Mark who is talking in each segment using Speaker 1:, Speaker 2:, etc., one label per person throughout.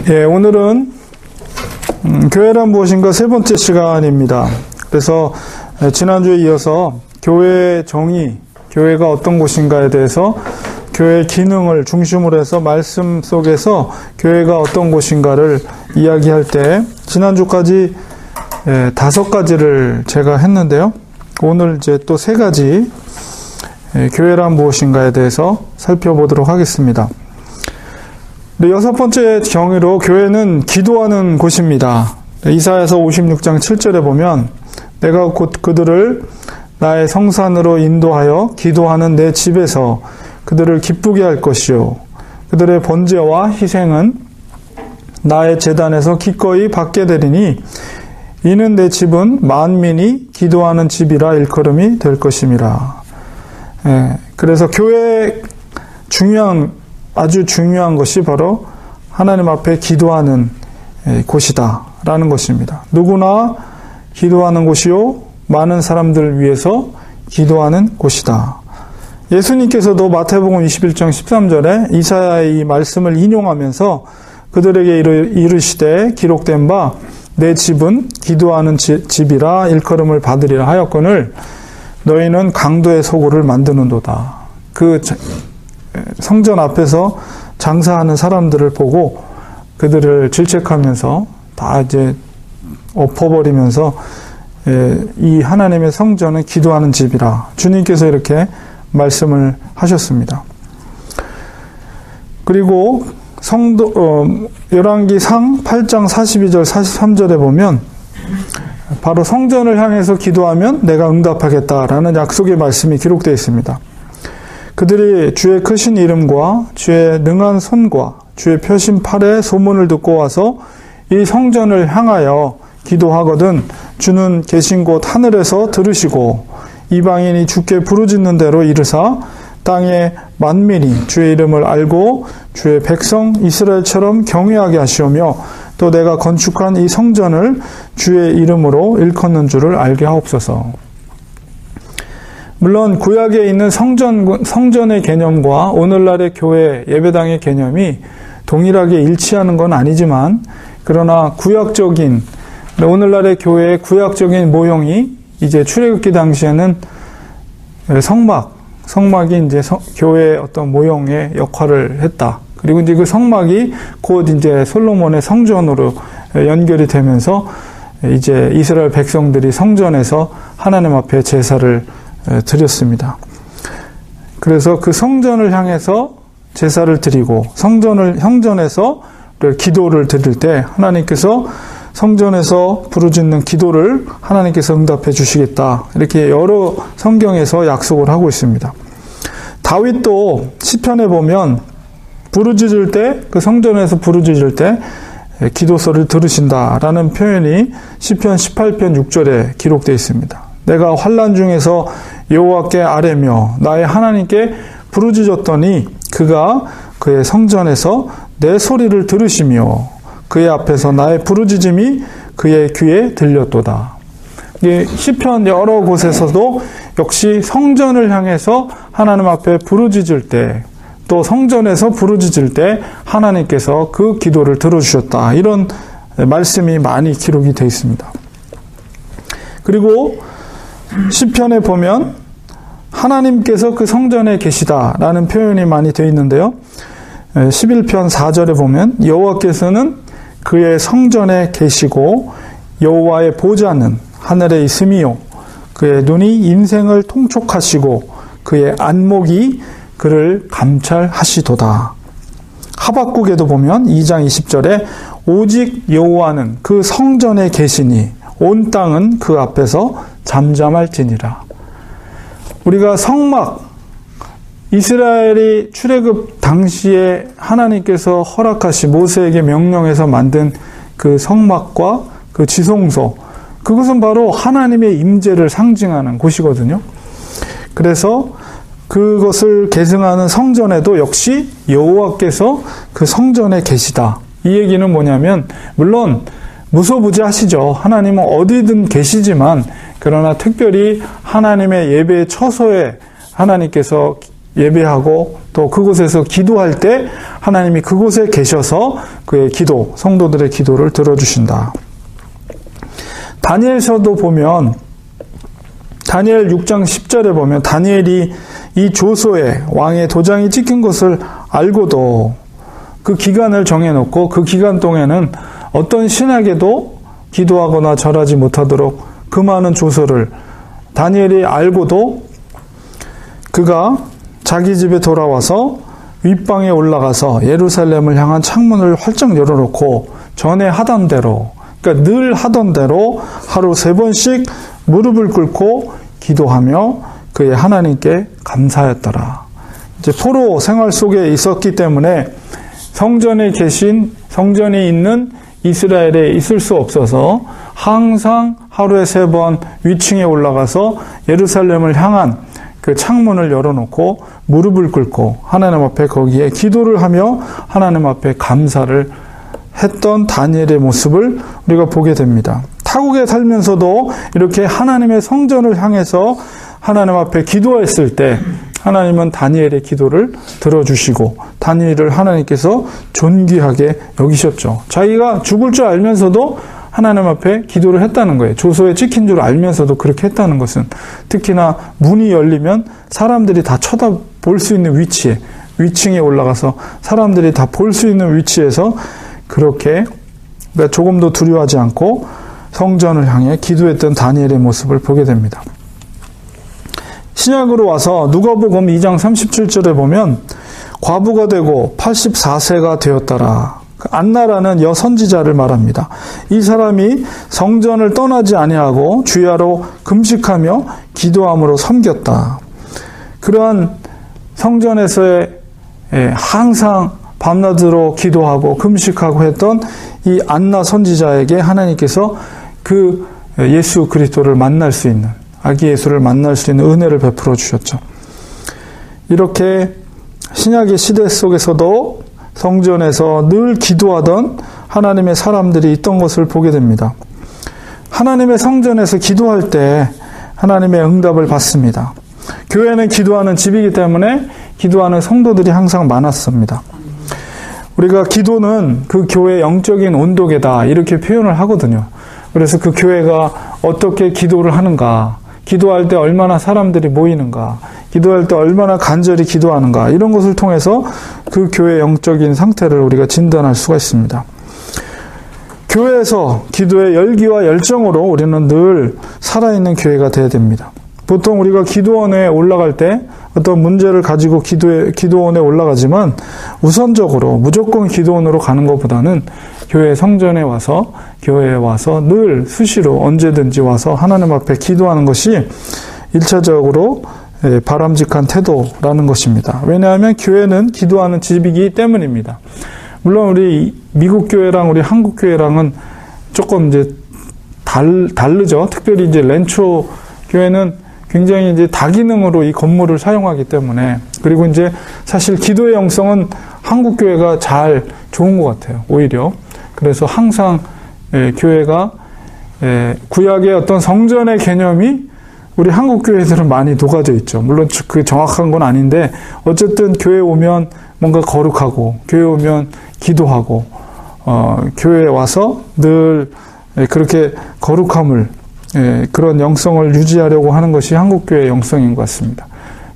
Speaker 1: 예, 오늘은 교회란 무엇인가 세 번째 시간입니다. 그래서 지난주에 이어서 교회의 정의, 교회가 어떤 곳인가에 대해서 교회의 기능을 중심으로 해서 말씀 속에서 교회가 어떤 곳인가를 이야기할 때 지난주까지 5가지를 제가 했는데요. 오늘 이제 또 3가지 교회란 무엇인가에 대해서 살펴보도록 하겠습니다. 6번째 경위로 교회는 기도하는 곳입니다. 이사야서 56장 7절에 보면 내가 곧 그들을 나의 성산으로 인도하여 기도하는 내 집에서 그들을 기쁘게 할 것이요 그들의 번제와 희생은 나의 제단에서 기꺼이 받게 되리니 이는 내 집은 만민이 기도하는 집이라 일컬음이 될 것임이라. 그래서 교회의 아주 중요한 것이 바로 하나님 앞에 기도하는 곳이다 라는 것입니다. 누구나 기도하는 곳이요 많은 사람들을 위해서 기도하는 곳이다. 예수님께서도 마태복음 21장 13절에 이사야의 이 말씀을 인용하면서 그들에게 이르시되 기록된 바 내 집은 기도하는 집이라 일컬음을 받으리라 하였거늘 너희는 강도의 소굴을 만드는도다. 그 성전 앞에서 장사하는 사람들을 보고 그들을 질책하면서 다 이제 엎어버리면서 이 하나님의 성전은 기도하는 집이라 주님께서 이렇게 말씀을 하셨습니다. 그리고 열왕기상 8장 42절 43절에 보면 바로 성전을 향해서 기도하면 내가 응답하겠다라는 약속의 말씀이 기록되어 있습니다. 그들이 주의 크신 이름과 주의 능한 손과 주의 펴신 팔의 소문을 듣고 와서 이 성전을 향하여 기도하거든 주는 계신 곳 하늘에서 들으시고 이방인이 주께 부르짖는 대로 이르사 땅의 만민이 주의 이름을 알고 주의 백성 이스라엘처럼 경외하게 하시오며 또 내가 건축한 이 성전을 주의 이름으로 일컫는 줄을 알게 하옵소서. 물론 구약에 있는 성전의 개념과 오늘날의 교회 예배당의 개념이 동일하게 일치하는 건 아니지만 그러나 구약적인 오늘날의 교회의 구약적인 모형이 이제 출애굽기 당시에는 성막이 이제 교회의 어떤 모형의 역할을 했다. 그리고 이제 그 성막이 곧 이제 솔로몬의 성전으로 연결이 되면서 이제 이스라엘 백성들이 성전에서 하나님 앞에 제사를 드렸습니다. 그래서 그 성전을 향해서 제사를 드리고 성전에서 기도를 드릴 때 하나님께서 성전에서 부르짖는 기도를 하나님께서 응답해 주시겠다. 이렇게 여러 성경에서 약속을 하고 있습니다. 다윗도 시편에 보면 부르짖을 때 그 성전에서 부르짖을 때 기도소를 들으신다라는 표현이 시편 18편 6절에 기록되어 있습니다. 내가 환난 중에서 여호와께 아뢰며 나의 하나님께 부르짖었더니 그가 그의 성전에서 내 소리를 들으시며 그의 앞에서 나의 부르짖음이 그의 귀에 들렸도다. 시편 여러 곳에서도 역시 성전을 향해서 하나님 앞에 부르짖을 때 또 성전에서 부르짖을 때 하나님께서 그 기도를 들어주셨다. 이런 말씀이 많이 기록이 되어 있습니다. 그리고 시편에 보면 하나님께서 그 성전에 계시다라는 표현이 많이 되어 있는데요. 11편 4절에 보면 여호와께서는 그의 성전에 계시고 여호와의 보좌는 하늘에 있음이요 그의 눈이 인생을 통촉하시고 그의 안목이 그를 감찰하시도다. 하박국에도 보면 2장 20절에 오직 여호와는 그 성전에 계시니 온 땅은 그 앞에서 잠잠할지니라. 우리가 성막, 이스라엘이 출애굽 당시에 하나님께서 허락하신 모세에게 명령해서 만든 그 성막과 그 지성소, 그것은 바로 하나님의 임재를 상징하는 곳이거든요. 그래서 그것을 계승하는 성전에도 역시 여호와께서 그 성전에 계시다. 이 얘기는 뭐냐면 물론 무소부지하시죠. 하나님은 어디든 계시지만 그러나 특별히 하나님의 예배의 처소에 하나님께서 예배하고 또 그곳에서 기도할 때 하나님이 그곳에 계셔서 그의 기도, 성도들의 기도를 들어주신다. 다니엘서도 보면 다니엘 6장 10절에 보면 다니엘이 이 조소에 왕의 도장이 찍힌 것을 알고도 그 기간을 정해놓고 그 기간 동안에는 어떤 신학에도 기도하거나 절하지 못하도록 그 많은 조서를 다니엘이 알고도 그가 자기 집에 돌아와서 윗방에 올라가서 예루살렘을 향한 창문을 활짝 열어놓고 전에 하던 대로, 그러니까 늘 하던 대로 하루 3번씩 무릎을 꿇고 기도하며 그의 하나님께 감사했더라. 이제 포로 생활 속에 있었기 때문에 성전에 있는 이스라엘에 있을 수 없어서 항상 하루에 3번 위층에 올라가서 예루살렘을 향한 그 창문을 열어놓고 무릎을 꿇고 하나님 앞에 거기에 기도를 하며 하나님 앞에 감사를 했던 다니엘의 모습을 우리가 보게 됩니다. 타국에 살면서도 이렇게 하나님의 성전을 향해서 하나님 앞에 기도했을 때 하나님은 다니엘의 기도를 들어주시고 다니엘을 하나님께서 존귀하게 여기셨죠. 자기가 죽을 줄 알면서도 하나님 앞에 기도를 했다는 거예요. 조서에 찍힌 줄 알면서도 그렇게 했다는 것은 특히나 문이 열리면 사람들이 다 쳐다볼 수 있는 위치에 위층에 올라가서 사람들이 다 볼 수 있는 위치에서 그렇게 그러니까 조금도 두려워하지 않고 성전을 향해 기도했던 다니엘의 모습을 보게 됩니다. 신약으로 와서 누가복음 2장 37절에 보면 과부가 되고 84세가 되었더라. 안나라는 여선지자를 말합니다. 이 사람이 성전을 떠나지 아니하고 주야로 금식하며 기도함으로 섬겼다. 그러한 성전에서의 항상 밤낮으로 기도하고 금식하고 했던 이 안나 선지자에게 하나님께서 그 예수 그리스도를 만날 수 있는 아기 예수를 만날 수 있는 은혜를 베풀어 주셨죠. 이렇게 신약의 시대 속에서도 성전에서 늘 기도하던 하나님의 사람들이 있던 것을 보게 됩니다. 하나님의 성전에서 기도할 때 하나님의 응답을 받습니다. 교회는 기도하는 집이기 때문에 기도하는 성도들이 항상 많았습니다. 우리가 기도는 그 교회의 영적인 온도계다 이렇게 표현을 하거든요. 그래서 그 교회가 어떻게 기도를 하는가, 기도할 때 얼마나 사람들이 모이는가, 기도할 때 얼마나 간절히 기도하는가 이런 것을 통해서 그 교회의 영적인 상태를 우리가 진단할 수가 있습니다. 교회에서 기도의 열기와 열정으로 우리는 늘 살아있는 교회가 되어야 됩니다. 보통 우리가 기도원에 올라갈 때 어떤 문제를 가지고 기도원에 올라가지만 우선적으로 무조건 기도원으로 가는 것보다는 교회 성전에 와서 교회에 와서 늘 수시로 언제든지 와서 하나님 앞에 기도하는 것이 1차적으로 바람직한 태도라는 것입니다. 왜냐하면 교회는 기도하는 집이기 때문입니다. 물론 우리 미국 교회랑 우리 한국 교회랑은 조금 이제 다르죠. 특별히 이제 렌초 교회는 굉장히 이제 다기능으로 이 건물을 사용하기 때문에 그리고 이제 사실 기도의 영성은 한국 교회가 잘 좋은 것 같아요. 오히려 그래서 항상 교회가 구약의 어떤 성전의 개념이 우리 한국 교회들은 많이 녹아져 있죠. 물론 그 정확한 건 아닌데 어쨌든 교회 오면 뭔가 거룩하고 교회 오면 기도하고 교회에 와서 늘 그렇게 거룩함을 그런 영성을 유지하려고 하는 것이 한국교회의 영성인 것 같습니다.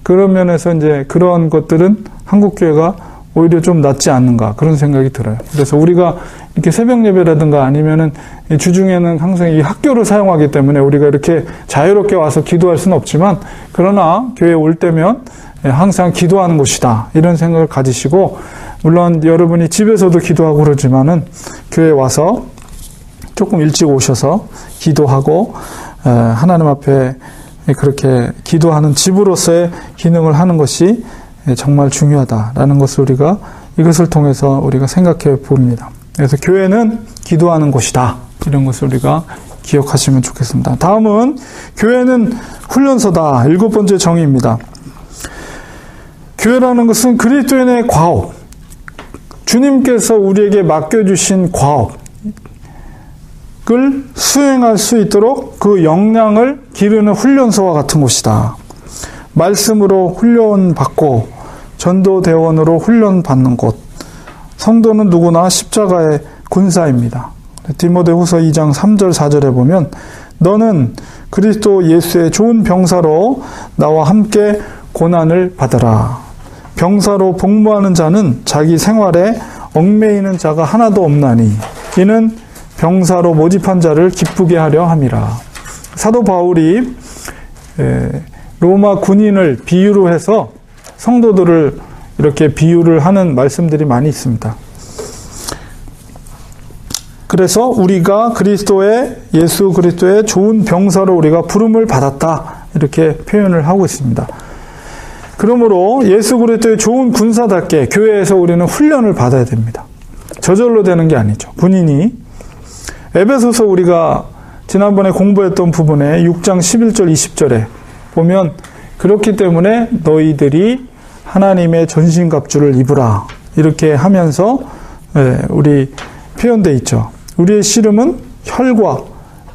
Speaker 1: 그런 면에서 이제 그런 것들은 한국교회가 오히려 좀 낫지 않는가 그런 생각이 들어요. 그래서 우리가 이렇게 새벽 예배라든가 아니면은 주중에는 항상 이 학교를 사용하기 때문에 우리가 이렇게 자유롭게 와서 기도할 수는 없지만 그러나 교회에 올 때면 항상 기도하는 곳이다 이런 생각을 가지시고 물론 여러분이 집에서도 기도하고 그러지만은 교회에 와서 조금 일찍 오셔서 기도하고 하나님 앞에 그렇게 기도하는 집으로서의 기능을 하는 것이 정말 중요하다라는 것을 우리가 이것을 통해서 우리가 생각해 봅니다. 그래서 교회는 기도하는 곳이다. 이런 것을 우리가 기억하시면 좋겠습니다. 다음은 교회는 훈련소다. 7번째 정의입니다. 교회라는 것은 그리스도인의 과업, 주님께서 우리에게 맡겨주신 과업을 수행할 수 있도록 그 역량을 기르는 훈련소와 같은 곳이다. 말씀으로 훈련받고 전도대원으로 훈련받는 곳. 성도는 누구나 십자가의 군사입니다. 디모데후서 2장 3절 4절에 보면 너는 그리스도 예수의 좋은 병사로 나와 함께 고난을 받으라. 병사로 복무하는 자는 자기 생활에 얽매이는 자가 하나도 없나니 이는 병사로 모집한 자를 기쁘게 하려 함이라. 사도 바울이 로마 군인을 비유로 해서 성도들을 이렇게 비유를 하는 말씀들이 많이 있습니다. 그래서 우리가 예수 그리스도의 좋은 병사로 우리가 부름을 받았다. 이렇게 표현을 하고 있습니다. 그러므로 예수 그리스도의 좋은 군사답게 교회에서 우리는 훈련을 받아야 됩니다. 저절로 되는 게 아니죠. 군인이 에베소서 우리가 지난번에 공부했던 부분에 6장 11절 20절에 보면 그렇기 때문에 너희들이 하나님의 전신갑주를 입으라. 이렇게 하면서 우리 표현되어 있죠. 우리의 씨름은 혈과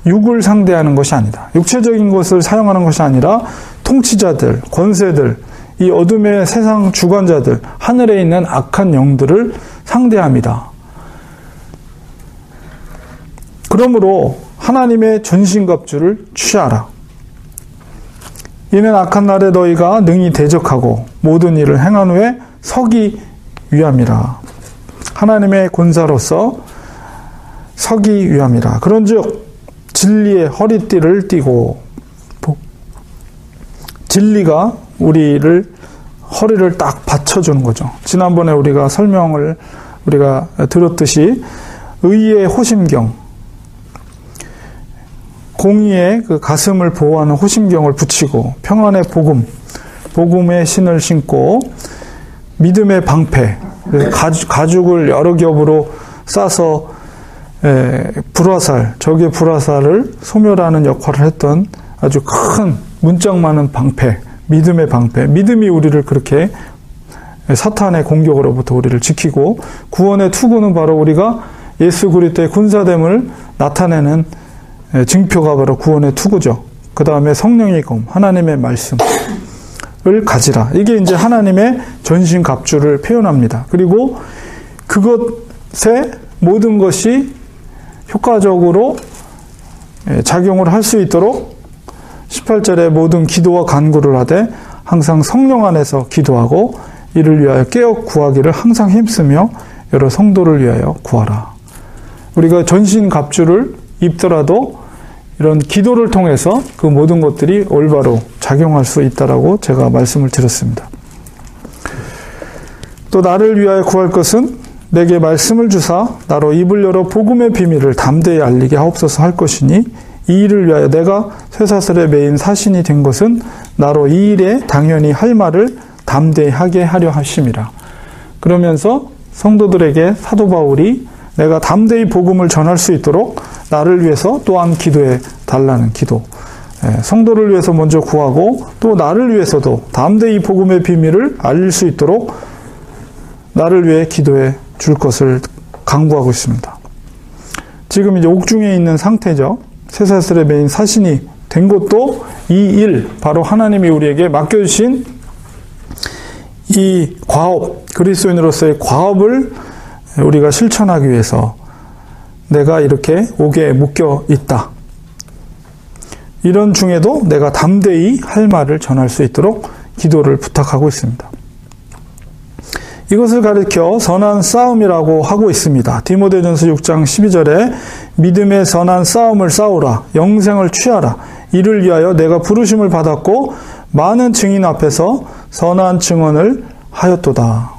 Speaker 1: 육을 상대하는 것이 아니다. 육체적인 것을 사용하는 것이 아니라 통치자들, 권세들, 이 어둠의 세상 주관자들, 하늘에 있는 악한 영들을 상대합니다. 그러므로 하나님의 전신갑주를 취하라. 이는 악한 날에 너희가 능히 대적하고 모든 일을 행한 후에 서기 위함이라. 하나님의 군사로서 서기 위함이라. 그런즉 진리의 허리띠를 띠고, 진리가 우리를 허리를 딱 받쳐주는 거죠. 지난번에 우리가 설명을 우리가 들었듯이 의의 호심경, 공의의 그 가슴을 보호하는 호심경을 붙이고 평안의 복음의 신을 신고 믿음의 방패, 가죽을 여러 겹으로 싸서 적의 불화살을 소멸하는 역할을 했던 아주 큰 문짝 많은 방패, 믿음의 방패. 믿음이 우리를 그렇게 사탄의 공격으로부터 우리를 지키고 구원의 투구는 바로 우리가 예수 그리스도의 군사됨을 나타내는 증표가 바로 구원의 투구죠. 그 다음에 성령의 검, 하나님의 말씀을 가지라. 이게 이제 하나님의 전신갑주를 표현합니다. 그리고 그것에 모든 것이 효과적으로 작용을 할 수 있도록 18절에 모든 기도와 간구를 하되 항상 성령 안에서 기도하고 이를 위하여 깨어 구하기를 항상 힘쓰며 여러 성도를 위하여 구하라. 우리가 전신갑주를 입더라도 이런 기도를 통해서 그 모든 것들이 올바로 작용할 수 있다라고 제가 말씀을 드렸습니다. 또 나를 위하여 구할 것은 내게 말씀을 주사 나로 입을 열어 복음의 비밀을 담대히 알리게 하옵소서 할 것이니 이 일을 위하여 내가 쇠사슬에 매인 사신이 된 것은 나로 이 일에 당연히 할 말을 담대히 하게 하려 하심이라. 그러면서 성도들에게 사도 바울이 내가 담대히 복음을 전할 수 있도록 나를 위해서 또한 기도해 달라는 기도. 성도를 위해서 먼저 구하고 또 나를 위해서도 담대히 복음의 비밀을 알릴 수 있도록 나를 위해 기도해 줄 것을 강구하고 있습니다. 지금 이제 옥중에 있는 상태죠. 쇠사슬에 매인 사신이 된 것도 이 일, 바로 하나님이 우리에게 맡겨주신 이 과업, 그리스도인으로서의 과업을 우리가 실천하기 위해서 내가 이렇게 옥에 묶여 있다. 이런 중에도 내가 담대히 할 말을 전할 수 있도록 기도를 부탁하고 있습니다. 이것을 가리켜 선한 싸움이라고 하고 있습니다. 디모데전서 6장 12절에 믿음의 선한 싸움을 싸우라. 영생을 취하라. 이를 위하여 내가 부르심을 받았고 많은 증인 앞에서 선한 증언을 하였도다.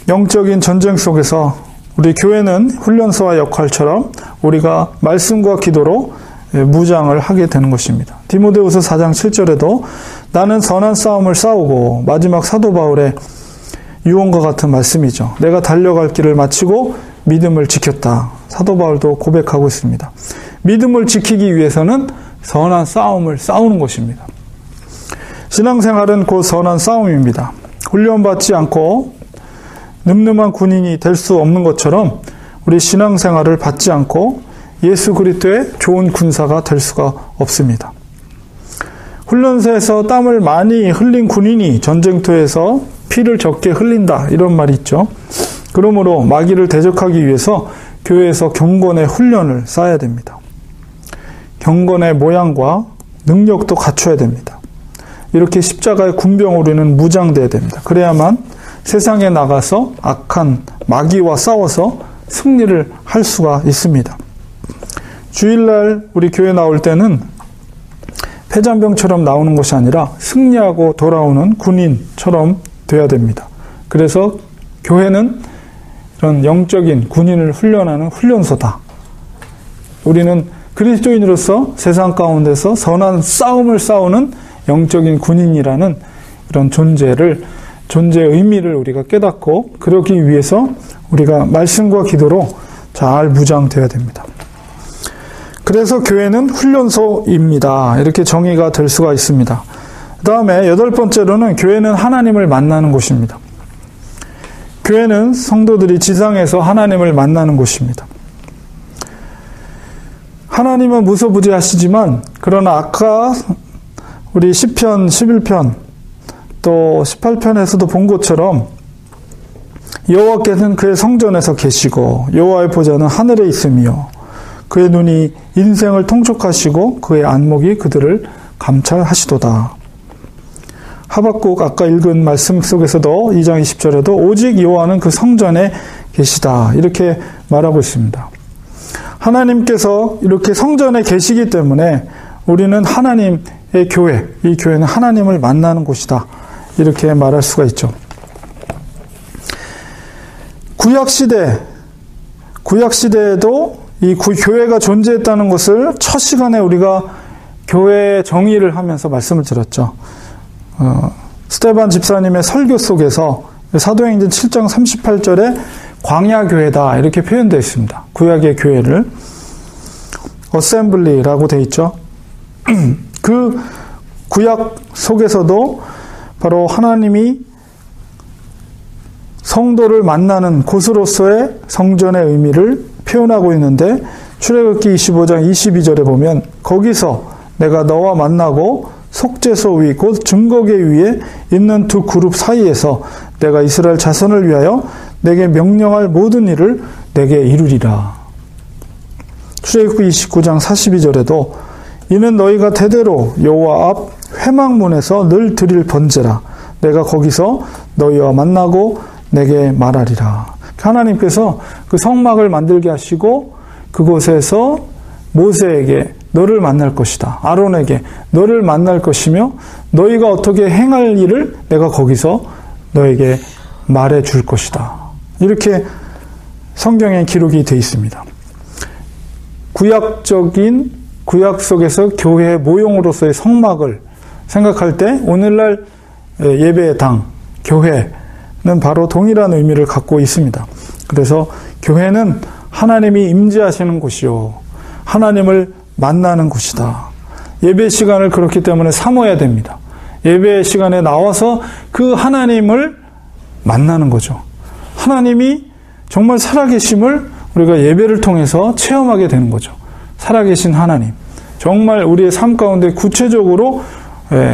Speaker 1: 영적인 전쟁 속에서 우리 교회는 훈련소와 역할처럼 우리가 말씀과 기도로 무장을 하게 되는 것입니다. 디모데후서 4장 7절에도 나는 선한 싸움을 싸우고, 마지막 사도 바울의 유언과 같은 말씀이죠. 내가 달려갈 길을 마치고 믿음을 지켰다. 사도 바울도 고백하고 있습니다. 믿음을 지키기 위해서는 선한 싸움을 싸우는 것입니다. 신앙생활은 곧 선한 싸움입니다. 훈련받지 않고 늠름한 군인이 될 수 없는 것처럼 우리 신앙생활을 받지 않고 예수 그리스도의 좋은 군사가 될 수가 없습니다. 훈련소에서 땀을 많이 흘린 군인이 전쟁터에서 피를 적게 흘린다, 이런 말이 있죠. 그러므로 마귀를 대적하기 위해서 교회에서 경건의 훈련을 쌓아야 됩니다. 경건의 모양과 능력도 갖춰야 됩니다. 이렇게 십자가의 군병으로 우리는 무장돼야 됩니다. 그래야만 세상에 나가서 악한 마귀와 싸워서 승리를 할 수가 있습니다. 주일날 우리 교회 나올 때는 패잔병처럼 나오는 것이 아니라 승리하고 돌아오는 군인처럼 돼야 됩니다. 그래서 교회는 이런 영적인 군인을 훈련하는 훈련소다. 우리는 그리스도인으로서 세상 가운데서 선한 싸움을 싸우는 영적인 군인이라는 이런 존재의 의미를 우리가 깨닫고 그러기 위해서 우리가 말씀과 기도로 잘 무장되어야 됩니다. 그래서 교회는 훈련소입니다. 이렇게 정의가 될 수가 있습니다. 그 다음에 8번째로는 교회는 하나님을 만나는 곳입니다. 교회는 성도들이 지상에서 하나님을 만나는 곳입니다. 하나님은 무소부재하시지만 그러나 아까 우리 시편 11편 또 18편에서도 본 것처럼 여호와께서는 그의 성전에서 계시고 여호와의 보좌는 하늘에 있으며 그의 눈이 인생을 통촉하시고 그의 안목이 그들을 감찰하시도다. 하박국 아까 읽은 말씀 속에서도 2장 20절에도 오직 여호와는 그 성전에 계시다, 이렇게 말하고 있습니다. 하나님께서 이렇게 성전에 계시기 때문에 우리는 하나님의 교회, 이 교회는 하나님을 만나는 곳이다, 이렇게 말할 수가 있죠. 구약시대에도 이 교회가 존재했다는 것을 첫 시간에 우리가 교회 정의를 하면서 말씀을 드렸죠. 스테반 집사님의 설교 속에서 사도행전 7장 38절에 광야교회다, 이렇게 표현되어 있습니다. 구약의 교회를 어셈블리라고 되어 있죠. 그 구약 속에서도 바로 하나님이 성도를 만나는 곳으로서의 성전의 의미를 표현하고 있는데 출애굽기 25장 22절에 보면 거기서 내가 너와 만나고 속죄소 위 곧 증거궤 위에 있는 두 그룹 사이에서 내가 이스라엘 자손을 위하여 내게 명령할 모든 일을 내게 이루리라. 출애굽기 29장 42절에도 이는 너희가 대대로 여호와 앞 회막문에서 늘 드릴 번제라. 내가 거기서 너희와 만나고 내게 말하리라. 하나님께서 그 성막을 만들게 하시고 그곳에서 모세에게 너를 만날 것이다, 아론에게 너를 만날 것이며 너희가 어떻게 행할 일을 내가 거기서 너에게 말해 줄 것이다, 이렇게 성경에 기록이 되어 있습니다. 구약 속에서 교회의 모형으로서의 성막을 생각할 때 오늘날 예배의 당, 교회는 바로 동일한 의미를 갖고 있습니다. 그래서 교회는 하나님이 임재하시는 곳이요, 하나님을 만나는 곳이다. 예배 시간을 그렇기 때문에 삼어야 됩니다. 예배 시간에 나와서 그 하나님을 만나는 거죠. 하나님이 정말 살아계심을 우리가 예배를 통해서 체험하게 되는 거죠. 살아계신 하나님, 정말 우리의 삶 가운데 구체적으로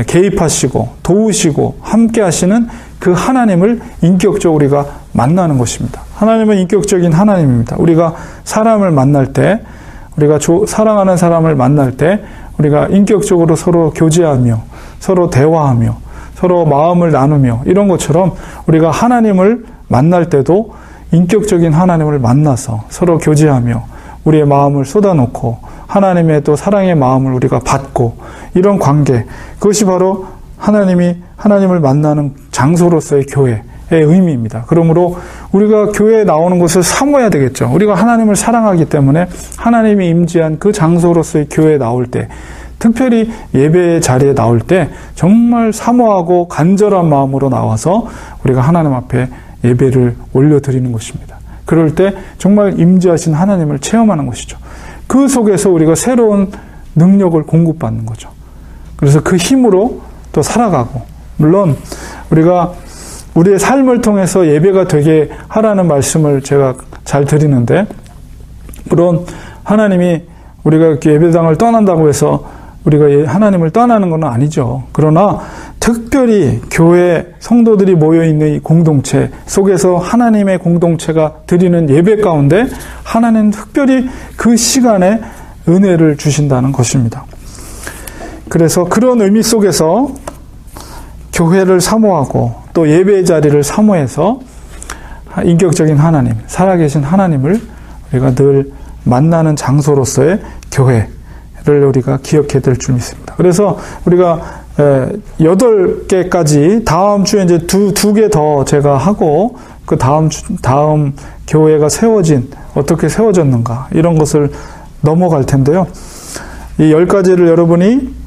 Speaker 1: 개입하시고 도우시고 함께 하시는 그 하나님을 인격적으로 우리가 만나는 것입니다. 하나님은 인격적인 하나님입니다. 우리가 사람을 만날 때, 우리가 사랑하는 사람을 만날 때 우리가 인격적으로 서로 교제하며 서로 대화하며 서로 마음을 나누며 이런 것처럼 우리가 하나님을 만날 때도 인격적인 하나님을 만나서 서로 교제하며 우리의 마음을 쏟아놓고 하나님의 또 사랑의 마음을 우리가 받고 이런 관계, 그것이 바로 하나님을 만나는 장소로서의 교회의 의미입니다. 그러므로 우리가 교회에 나오는 것을 사모해야 되겠죠. 우리가 하나님을 사랑하기 때문에 하나님이 임재한 그 장소로서의 교회에 나올 때, 특별히 예배 자리에 나올 때 정말 사모하고 간절한 마음으로 나와서 우리가 하나님 앞에 예배를 올려드리는 것입니다. 그럴 때 정말 임재하신 하나님을 체험하는 것이죠. 그 속에서 우리가 새로운 능력을 공급받는 거죠. 그래서 그 힘으로 또 살아가고, 물론 우리가 우리의 삶을 통해서 예배가 되게 하라는 말씀을 제가 잘 드리는데, 물론 하나님이 우리가 예배당을 떠난다고 해서 우리가 하나님을 떠나는 건 아니죠. 그러나 특별히 교회 성도들이 모여있는 이 공동체 속에서 하나님의 공동체가 드리는 예배 가운데 하나님은 특별히 그 시간에 은혜를 주신다는 것입니다. 그래서 그런 의미 속에서 교회를 사모하고 또 예배의 자리를 사모해서 인격적인 하나님, 살아계신 하나님을 우리가 늘 만나는 장소로서의 교회를 우리가 기억해야 될 줄 믿습니다. 그래서 우리가 8개까지 다음 주에 이제 두 개 더 제가 하고 그 다음 교회가 어떻게 세워졌는가 이런 것을 넘어갈 텐데요. 이 10가지를 여러분이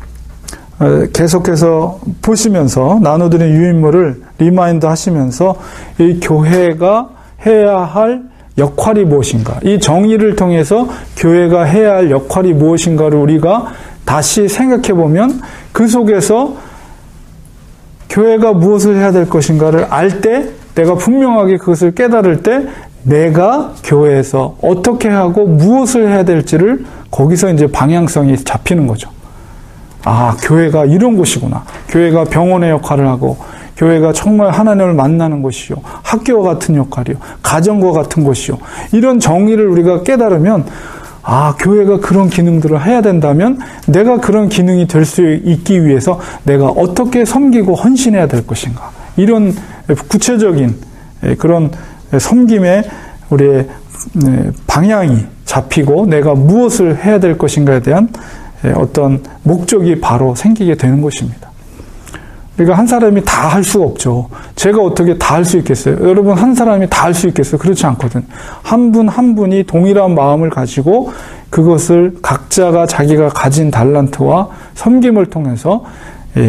Speaker 1: 계속해서 보시면서 나눠드린 유인물을 리마인드 하시면서 이 교회가 해야 할 역할이 무엇인가, 이 정의를 통해서 교회가 해야 할 역할이 무엇인가를 우리가 다시 생각해 보면 그 속에서 교회가 무엇을 해야 될 것인가를 알 때, 내가 분명하게 그것을 깨달을 때 내가 교회에서 어떻게 하고 무엇을 해야 될지를 거기서 이제 방향성이 잡히는 거죠. 아, 교회가 이런 곳이구나. 교회가 병원의 역할을 하고, 교회가 정말 하나님을 만나는 곳이요, 학교와 같은 역할이요, 가정과 같은 곳이요, 이런 정의를 우리가 깨달으면, 아, 교회가 그런 기능들을 해야 된다면 내가 그런 기능이 될 수 있기 위해서 내가 어떻게 섬기고 헌신해야 될 것인가, 이런 구체적인 그런 섬김의 우리의 방향이 잡히고 내가 무엇을 해야 될 것인가에 대한 어떤 목적이 바로 생기게 되는 것입니다. 그러니까 한 사람이 다 할 수가 없죠. 제가 어떻게 다 할 수 있겠어요? 여러분, 한 사람이 다 할 수 있겠어요? 그렇지 않거든. 한 분 한 분이 동일한 마음을 가지고 그것을 각자가 자기가 가진 달란트와 섬김을 통해서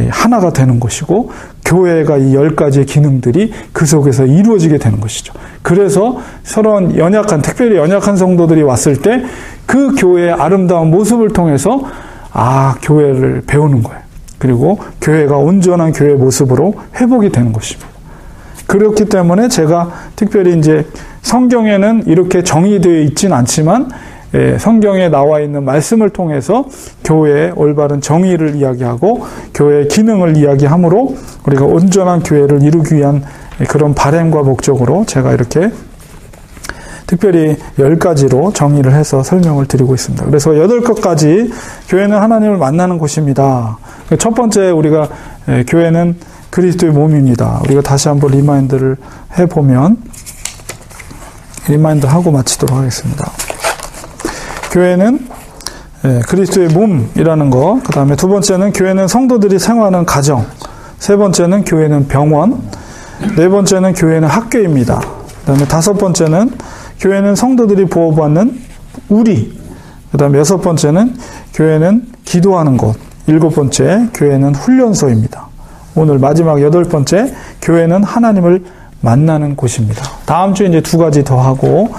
Speaker 1: 하나가 되는 것이고, 교회가 이 10가지의 기능들이 그 속에서 이루어지게 되는 것이죠. 그래서 서러운 특별히 연약한 성도들이 왔을 때 그 교회의 아름다운 모습을 통해서 교회를 배우는 거예요. 그리고 교회가 온전한 교회의 모습으로 회복이 되는 것입니다. 그렇기 때문에 제가 특별히 이제 성경에는 이렇게 정의되어 있진 않지만 성경에 나와 있는 말씀을 통해서 교회의 올바른 정의를 이야기하고 교회의 기능을 이야기함으로 우리가 온전한 교회를 이루기 위한 그런 바람과 목적으로 제가 이렇게 특별히 10가지로 정의를 해서 설명을 드리고 있습니다. 그래서 8것까지 교회는 하나님을 만나는 곳입니다. 첫 번째, 우리가 교회는 그리스도의 몸입니다. 우리가 다시 한번 리마인드를 해보면, 리마인드하고 마치도록 하겠습니다. 교회는 그리스도의 몸이라는 것, 그 다음에 두 번째는 교회는 성도들이 생활하는 가정, 세 번째는 교회는 병원, 네 번째는 교회는 학교입니다. 그 다음에 다섯 번째는 교회는 성도들이 보호받는 우리, 그 다음에 여섯 번째는 교회는 기도하는 곳, 일곱 번째 교회는 훈련소입니다. 오늘 마지막 8번째, 교회는 하나님을 만나는 곳입니다. 다음 주에 이제 2가지 더 하고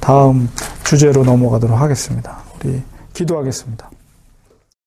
Speaker 1: 다음 주제로 넘어가도록 하겠습니다. 우리 기도하겠습니다.